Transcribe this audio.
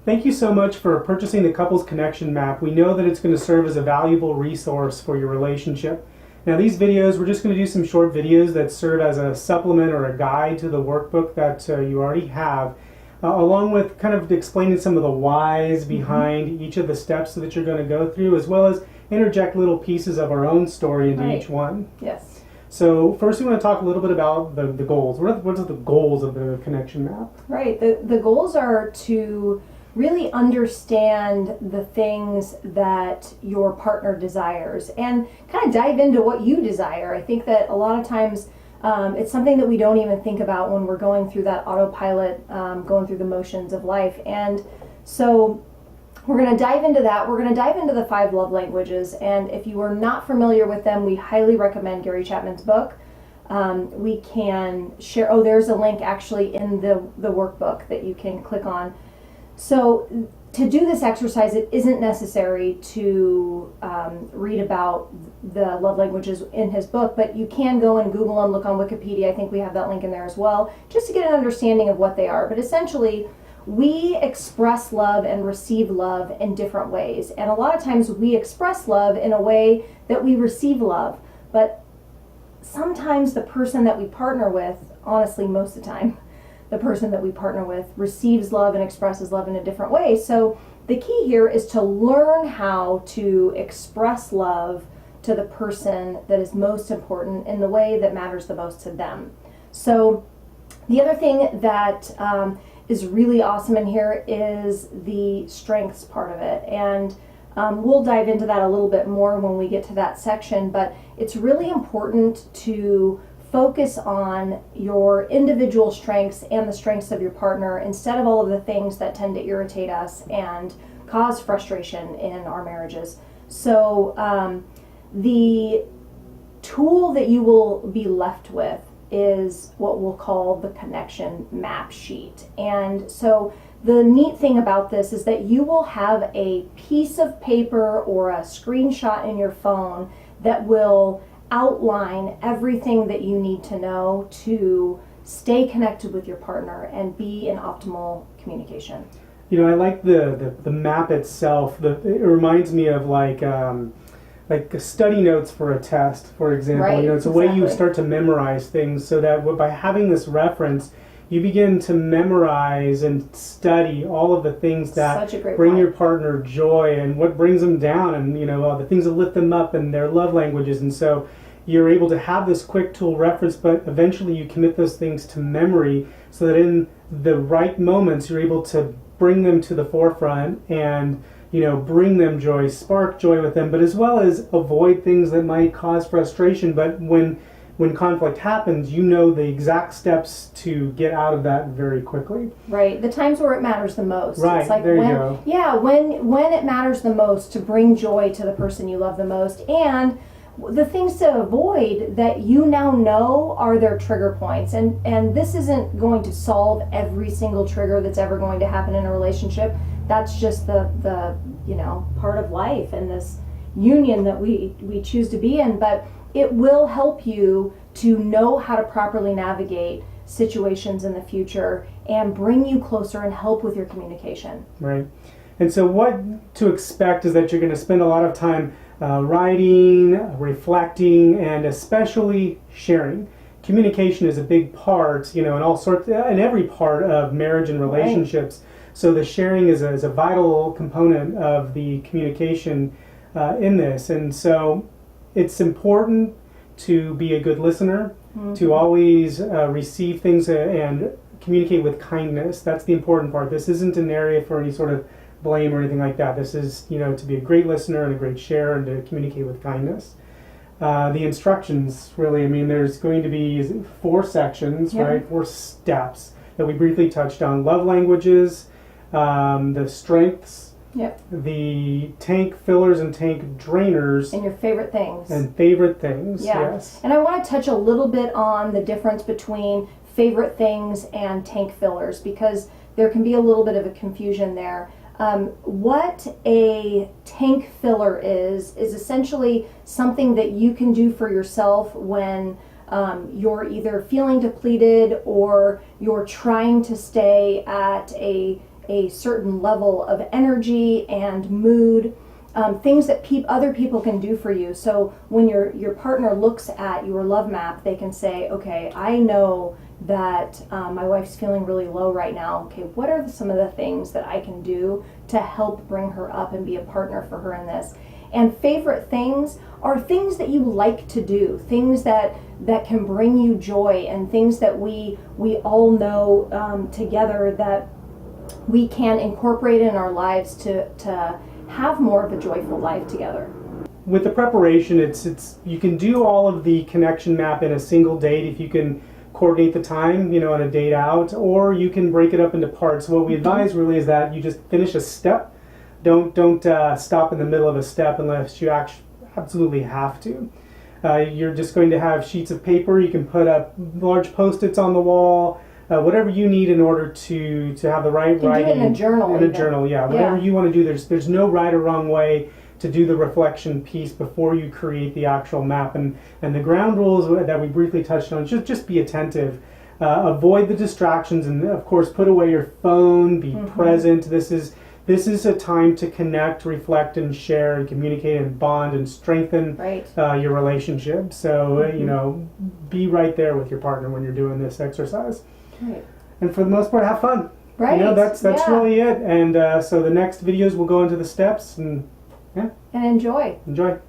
Thank you so much for purchasing the Couples Connection Map. We know that it's going to serve as a valuable resource for your relationship. Now these videos, we're just going to do some short videos that serve as a supplement or a guide to the workbook that you already have, along with kind of explaining some of the whys behind each of the steps that you're going to go through, as well as interject little pieces of our own story into each one. Yes. So first we want to talk a little bit about the goals. What are the goals of the Connection Map? Right. The goals are to really understand the things that your partner desires and kind of dive into what you desire. I think that a lot of times it's something that we don't even think about when we're going through that autopilot, going through the motions of life. And so we're going to dive into that. We're going to dive into the 5 love languages. And if you are not familiar with them, we highly recommend Gary Chapman's book. We can share, there's a link actually in the workbook that you can click on. So to do this exercise, it isn't necessary to read about the love languages in his book, but you can go and Google and look on Wikipedia. I think we have that link in there as well, just to get an understanding of what they are. But essentially, we express love and receive love in different ways. And a lot of times we express love in a way that we receive love. But sometimes the person that we partner with, honestly, most of the time, the person that we partner with receives love and expresses love in a different way. So the key here is to learn how to express love to the person that is most important in the way that matters the most to them. So the other thing that is really awesome in here is the strengths part of it. And we'll dive into that a little bit more when we get to that section, but it's really important to focus on your individual strengths and the strengths of your partner instead of all of the things that tend to irritate us and cause frustration in our marriages. So the tool that you will be left with is what we'll call the connection map sheet. And so the neat thing about this is that you will have a piece of paper or a screenshot in your phone that will outline everything that you need to know to stay connected with your partner and be in optimal communication. You know, I like the map itself. It reminds me of like study notes for a test, for example. Right, you know, it's a way you start to memorize things, so that by having this reference, you begin to memorize and study all of the things that bring your partner joy and what brings them down, and the things that lift them up and their love languages. And so you're able to have this quick tool reference, but eventually you commit those things to memory so that in the right moments you're able to bring them to the forefront and bring them joy, spark joy with them, but as well as avoid things that might cause frustration. But when conflict happens, you know the exact steps to get out of that very quickly. Right, the times where it matters the most. Right, it's like there you go. Yeah, when it matters the most to bring joy to the person you love the most, and the things to avoid that you now know are their trigger points. And this isn't going to solve every single trigger that's ever going to happen in a relationship. That's just the part of life and this union that we choose to be in. But it will help you to know how to properly navigate situations in the future and bring you closer and help with your communication. Right. And so what to expect is that you're going to spend a lot of time writing, reflecting, and especially sharing. Communication is a big part, in every part of marriage and relationships. Right. So the sharing is a vital component of the communication in this. And so it's important to be a good listener, to always receive things and communicate with kindness. That's the important part. This isn't an area for any sort of blame or anything like that. This is, to be a great listener and a great sharer and to communicate with kindness. The instructions, really, there's going to be 4 sections, right? 4 steps that we briefly touched on. Love languages, the strengths, the tank fillers and tank drainers. And your favorite things. And favorite things, yes. And I want to touch a little bit on the difference between favorite things and tank fillers, because there can be a little bit of a confusion there. What a tank filler is essentially something that you can do for yourself when you're either feeling depleted or you're trying to stay at a a certain level of energy and mood, things that other people can do for you. So when your partner looks at your love map, they can say, okay, I know that my wife's feeling really low right now. Okay, what are some of the things that I can do to help bring her up and be a partner for her in this? And favorite things are things that you like to do, things that can bring you joy, and things that we all know together that we can incorporate in our lives to have more of a joyful life together. With the preparation, it's you can do all of the connection map in a single date if you can coordinate the time, on a date out, or you can break it up into parts. What we advise really is that you just finish a step. Don't stop in the middle of a step unless you absolutely have to. You're just going to have sheets of paper. You can put up large Post-its on the wall, whatever you need in order to have the right writing. Do it in a journal. In a journal, yeah. Whatever you want to do. There's no right or wrong way to do the reflection piece before you create the actual map. And the ground rules that we briefly touched on, just be attentive. Avoid the distractions, and of course put away your phone, be present. This is a time to connect, reflect, and share, and communicate, and bond, and strengthen your relationship. So, be right there with your partner when you're doing this exercise. Right. And for the most part, have fun. Right. That's really it. And so the next videos will go into the steps, and enjoy. Enjoy.